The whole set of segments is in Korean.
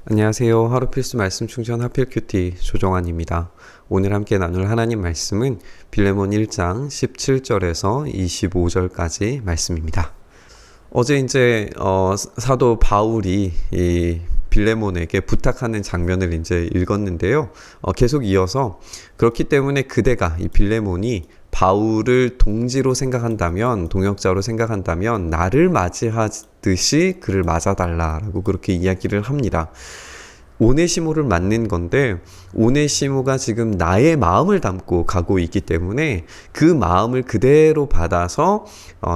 안녕하세요. 하루 필수 말씀 충전 하필 큐티 조정환입니다. 오늘 함께 나눌 하나님 말씀은 빌레몬 1장 17절에서 25절까지 말씀입니다. 어제 사도 바울이 이 빌레몬에게 부탁하는 장면을 읽었는데요. 계속 이어서 그렇기 때문에 그대가 이 빌레몬이 바울을 동지로 생각한다면, 동역자로 생각한다면 나를 맞이하듯이 그를 맞아달라라고 그렇게 이야기를 합니다. 오네시모를 맞는 건데 오네시모가 지금 나의 마음을 담고 가고 있기 때문에 그 마음을 그대로 받아서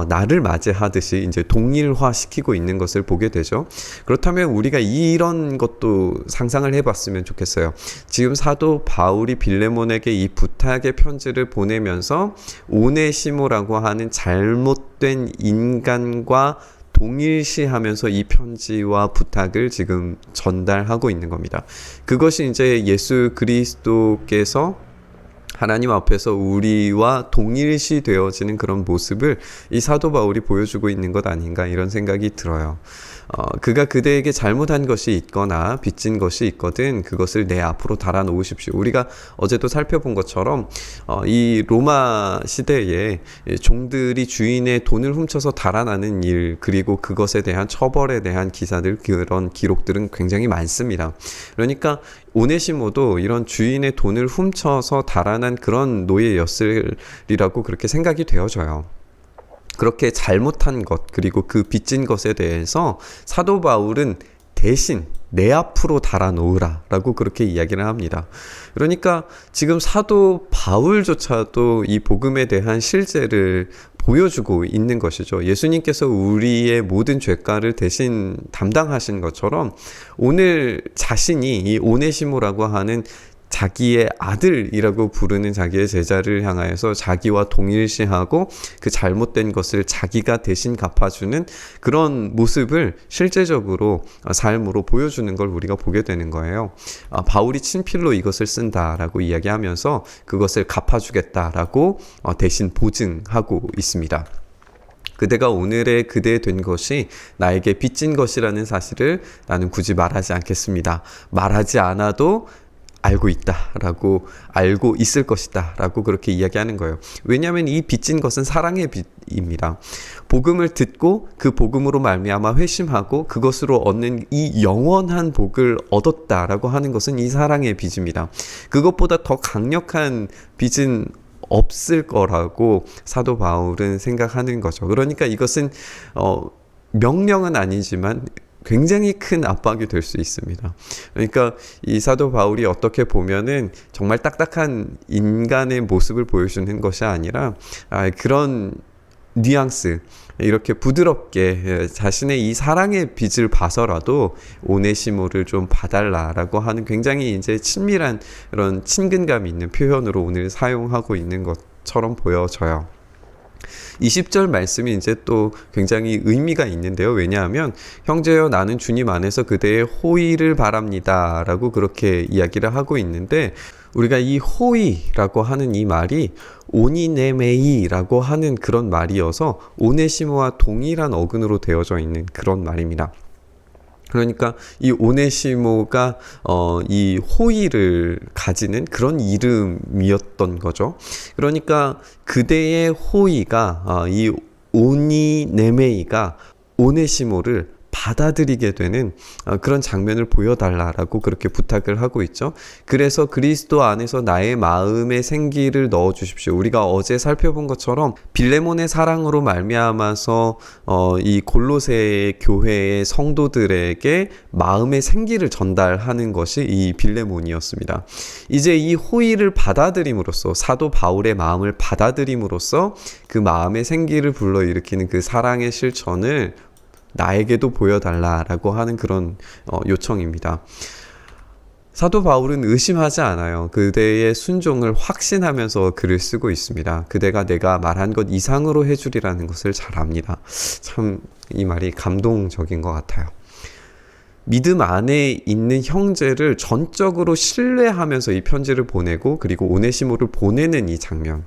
나를 맞이하듯이 동일화시키고 있는 것을 보게 되죠. 그렇다면 우리가 이런 것도 상상을 해봤으면 좋겠어요. 지금 사도 바울이 빌레몬에게 이 부탁의 편지를 보내면서 오네시모라고 하는 잘못된 인간과 동일시하면서 이 편지와 부탁을 지금 전달하고 있는 겁니다. 그것이 예수 그리스도께서 하나님 앞에서 우리와 동일시 되어지는 그런 모습을 이 사도 바울이 보여주고 있는 것 아닌가 이런 생각이 들어요. 그가 그대에게 잘못한 것이 있거나 빚진 것이 있거든 그것을 내 앞으로 달아놓으십시오. 우리가 어제도 살펴본 것처럼 이 로마 시대에 종들이 주인의 돈을 훔쳐서 달아나는 일, 그리고 그것에 대한 처벌에 대한 기사들, 그런 기록들은 굉장히 많습니다. 그러니까 오네시모도 이런 주인의 돈을 훔쳐서 달아난 그런 노예였으리라고 그렇게 생각이 되어져요. 그렇게 잘못한 것, 그리고 그 빚진 것에 대해서 사도 바울은 대신 내 앞으로 달아놓으라 라고 그렇게 이야기를 합니다. 그러니까 지금 사도 바울조차도 이 복음에 대한 실제를 보여주고 있는 것이죠. 예수님께서 우리의 모든 죄가를 대신 담당하신 것처럼 오늘 자신이 이 오네시모라고 하는 자기의 아들이라고 부르는 자기의 제자를 향하여서 자기와 동일시하고 그 잘못된 것을 자기가 대신 갚아주는 그런 모습을 실제적으로 삶으로 보여주는 걸 우리가 보게 되는 거예요. 바울이 친필로 이것을 쓴다라고 이야기하면서 그것을 갚아주겠다라고 대신 보증하고 있습니다. 그대가 오늘의 그대 된 것이 나에게 빚진 것이라는 사실을 나는 굳이 말하지 않겠습니다. 말하지 않아도 알고 있다라고, 알고 있을 것이다라고 그렇게 이야기하는 거예요. 왜냐하면 이 빚진 것은 사랑의 빚입니다. 복음을 듣고 그 복음으로 말미암아 회심하고 그것으로 얻는 이 영원한 복을 얻었다라고 하는 것은 이 사랑의 빚입니다. 그것보다 더 강력한 빚은 없을 거라고 사도 바울은 생각하는 거죠. 그러니까 이것은 명령은 아니지만 굉장히 큰 압박이 될 수 있습니다. 그러니까 이 사도 바울이 어떻게 보면은 정말 딱딱한 인간의 모습을 보여주는 것이 아니라 그런 뉘앙스, 이렇게 부드럽게 자신의 이 사랑의 빚을 봐서라도 오네시모를 좀 봐달라라고 하는 굉장히 친밀한 그런 친근감 있는 표현으로 오늘 사용하고 있는 것처럼 보여져요. 20절 말씀이 또 굉장히 의미가 있는데요. 왜냐하면 형제여 나는 주님 안에서 그대의 호의를 바랍니다 라고 그렇게 이야기를 하고 있는데, 우리가 이 호의라고 하는 이 말이 오니네메이라고 하는 그런 말이어서 오네시모와 동일한 어근으로 되어져 있는 그런 말입니다. 그러니까 이 오네시모가 이 호의를 가지는 그런 이름이었던 거죠. 그러니까 그대의 호의가 이 오니네메이가 오네시모를 받아들이게 되는 그런 장면을 보여달라라고 그렇게 부탁을 하고 있죠. 그래서 그리스도 안에서 나의 마음에 생기를 넣어주십시오. 우리가 어제 살펴본 것처럼 빌레몬의 사랑으로 말미암아서 이 골로새 교회의 성도들에게 마음의 생기를 전달하는 것이 이 빌레몬이었습니다. 이제 이 호의를 받아들임으로써, 사도 바울의 마음을 받아들임으로써 그 마음의 생기를 불러일으키는 그 사랑의 실천을 나에게도 보여달라라고 하는 그런 요청입니다. 사도 바울은 의심하지 않아요. 그대의 순종을 확신하면서 글을 쓰고 있습니다. 그대가 내가 말한 것 이상으로 해주리라는 것을 잘 압니다. 참 이 말이 감동적인 것 같아요. 믿음 안에 있는 형제를 전적으로 신뢰하면서 이 편지를 보내고, 그리고 오네시모를 보내는 이 장면.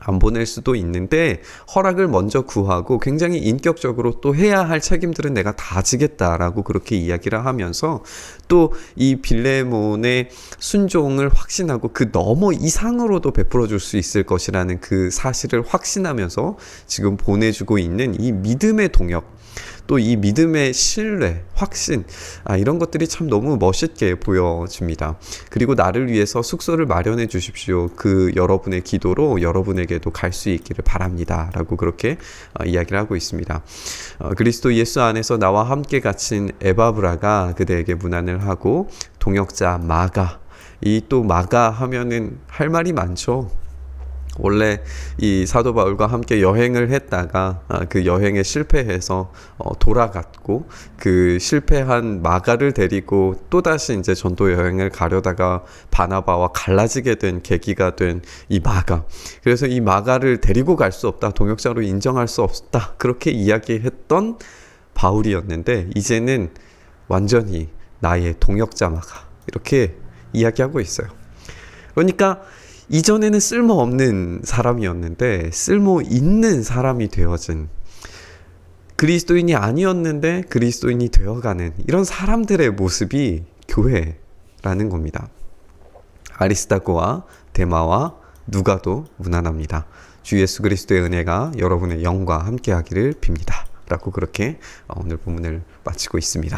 안 보낼 수도 있는데 허락을 먼저 구하고 굉장히 인격적으로 또 해야 할 책임들은 내가 다 지겠다라고 그렇게 이야기를 하면서 또 이 빌레몬의 순종을 확신하고 그 너머 이상으로도 베풀어 줄 수 있을 것이라는 그 사실을 확신하면서 지금 보내주고 있는 이 믿음의 동역, 또 이 믿음의 신뢰, 확신, 이런 것들이 참 너무 멋있게 보여집니다. 그리고 나를 위해서 숙소를 마련해 주십시오. 그 여러분의 기도로 여러분에게도 갈 수 있기를 바랍니다. 라고 그렇게 이야기를 하고 있습니다. 그리스도 예수 안에서 나와 함께 갇힌 에바브라가 그대에게 문안을 하고 동역자 마가, 이 또 마가 하면은 할 말이 많죠. 원래 이 사도 바울과 함께 여행을 했다가 그 여행에 실패해서 돌아갔고, 그 실패한 마가를 데리고 또다시 이제 전도 여행을 가려다가 바나바와 갈라지게 된 계기가 된 이 마가. 그래서 이 마가를 데리고 갈 수 없다, 동역자로 인정할 수 없다, 그렇게 이야기했던 바울이었는데 이제는 완전히 나의 동역자 마가, 이렇게 이야기하고 있어요. 그러니까 이전에는 쓸모없는 사람이었는데 쓸모 있는 사람이 되어진, 그리스도인이 아니었는데 그리스도인이 되어가는 이런 사람들의 모습이 교회라는 겁니다. 아리스다고와 데마와 누가도 문안합니다. 주 예수 그리스도의 은혜가 여러분의 영과 함께하기를 빕니다. 라고 그렇게 오늘 본문을 마치고 있습니다.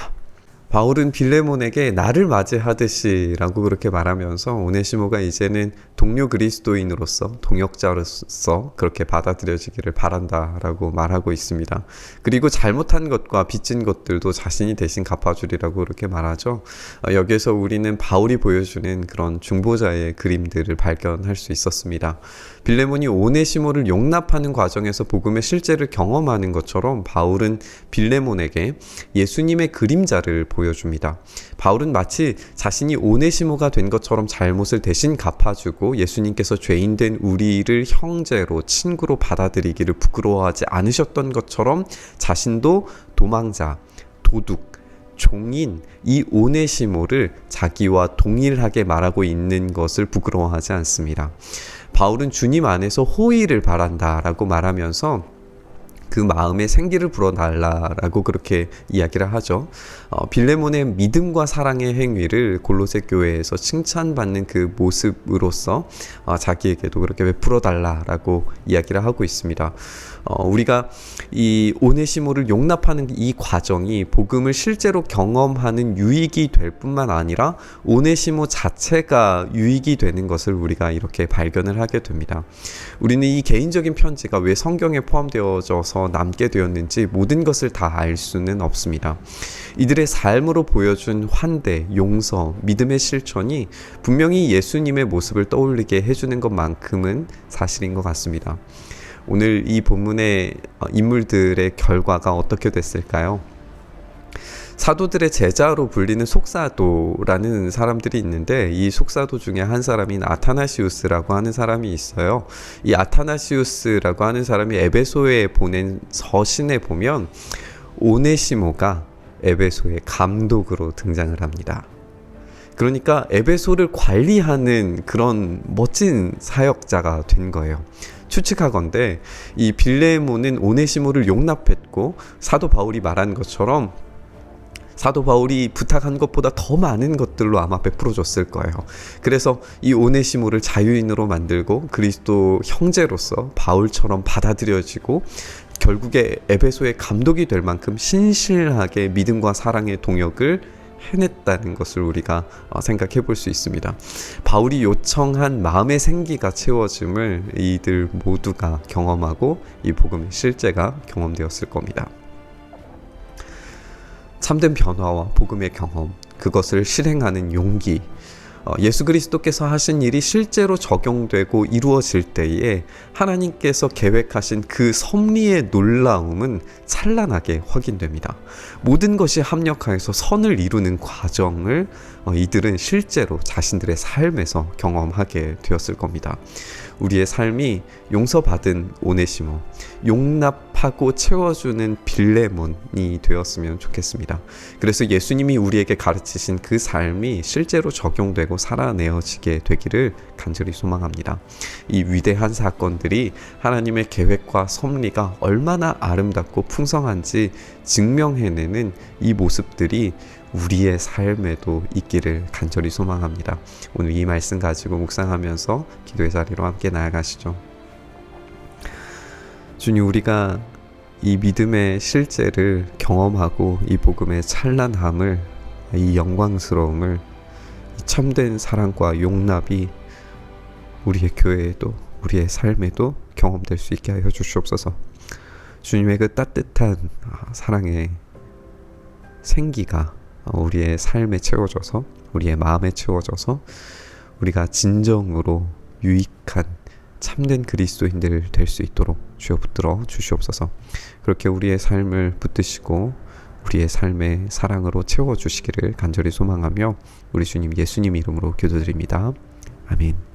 바울은 빌레몬에게 나를 맞이하듯이 라고 그렇게 말하면서 오네시모가 이제는 동료 그리스도인으로서, 동역자로서 그렇게 받아들여지기를 바란다 라고 말하고 있습니다. 그리고 잘못한 것과 빚진 것들도 자신이 대신 갚아주리라고 그렇게 말하죠. 여기에서 우리는 바울이 보여주는 그런 중보자의 그림들을 발견할 수 있었습니다. 빌레몬이 오네시모를 용납하는 과정에서 복음의 실제를 경험하는 것처럼 바울은 빌레몬에게 예수님의 그림자를 보여줍니다. 바울은 마치 자신이 오네시모가 된 것처럼 잘못을 대신 갚아주고 예수님께서 죄인된 우리를 형제로, 친구로 받아들이기를 부끄러워하지 않으셨던 것처럼 자신도 도망자, 도둑, 종인 이 오네시모를 자기와 동일하게 말하고 있는 것을 부끄러워하지 않습니다. 바울은 주님 안에서 호의를 바란다라고 말하면서 그 마음에 생기를 불어달라라고 그렇게 이야기를 하죠. 빌레몬의 믿음과 사랑의 행위를 골로새 교회에서 칭찬받는 그 모습으로서 자기에게도 그렇게 베풀어달라라고 이야기를 하고 있습니다. 우리가 이 오네시모를 용납하는 이 과정이 복음을 실제로 경험하는 유익이 될 뿐만 아니라 오네시모 자체가 유익이 되는 것을 우리가 이렇게 발견을 하게 됩니다. 우리는 이 개인적인 편지가 왜 성경에 포함되어져서 남게 되었는지 모든 것을 다 알 수는 없습니다. 이들의 삶으로 보여준 환대, 용서, 믿음의 실천이 분명히 예수님의 모습을 떠올리게 해주는 것만큼은 사실인 것 같습니다. 오늘 이 본문의 인물들의 결과가 어떻게 됐을까요? 사도들의 제자로 불리는 속사도라는 사람들이 있는데 이 속사도 중에 한 사람인 아타나시우스라고 하는 사람이 있어요. 이 아타나시우스라고 하는 사람이 에베소에 보낸 서신에 보면 오네시모가 에베소의 감독으로 등장을 합니다. 그러니까 에베소를 관리하는 그런 멋진 사역자가 된 거예요. 추측하건대 이 빌레몬은 오네시모를 용납했고 사도 바울이 말한 것처럼 사도 바울이 부탁한 것보다 더 많은 것들로 아마 베풀어 줬을 거예요. 그래서 이 오네시모를 자유인으로 만들고 그리스도 형제로서 바울처럼 받아들여지고 결국에 에베소의 감독이 될 만큼 신실하게 믿음과 사랑의 동역을 해냈다는 것을 우리가 생각해 볼 수 있습니다. 바울이 요청한 마음의 생기가 채워짐을 이들 모두가 경험하고 이 복음의 실제가 경험되었을 겁니다. 참된 변화와 복음의 경험, 그것을 실행하는 용기, 예수 그리스도께서 하신 일이 실제로 적용되고 이루어질 때에 하나님께서 계획하신 그 섭리의 놀라움은 찬란하게 확인됩니다. 모든 것이 합력하여서 선을 이루는 과정을 이들은 실제로 자신들의 삶에서 경험하게 되었을 겁니다. 우리의 삶이 용서받은 오네시모, 용납 하고 채워주는 빌레몬이 되었으면 좋겠습니다. 그래서 예수님이 우리에게 가르치신 그 삶이 실제로 적용되고 살아내어지게 되기를 간절히 소망합니다. 이 위대한 사건들이 하나님의 계획과 섭리가 얼마나 아름답고 풍성한지 증명해내는 이 모습들이 우리의 삶에도 있기를 간절히 소망합니다. 오늘 이 말씀 가지고 묵상하면서 기도의 자리로 함께 나아가시죠. 주님, 우리가 이 믿음의 실제를 경험하고 이 복음의 찬란함을, 이 영광스러움을, 이 참된 사랑과 용납이 우리의 교회에도 우리의 삶에도 경험될 수 있게 하여 주시옵소서. 주님의 그 따뜻한 사랑의 생기가 우리의 삶에 채워져서, 우리의 마음에 채워져서 우리가 진정으로 유익한 참된 그리스도인들 될 수 있도록 주여 붙들어 주시옵소서. 그렇게 우리의 삶을 붙드시고 우리의 삶의 사랑으로 채워주시기를 간절히 소망하며 우리 주님 예수님 이름으로 기도드립니다. 아멘.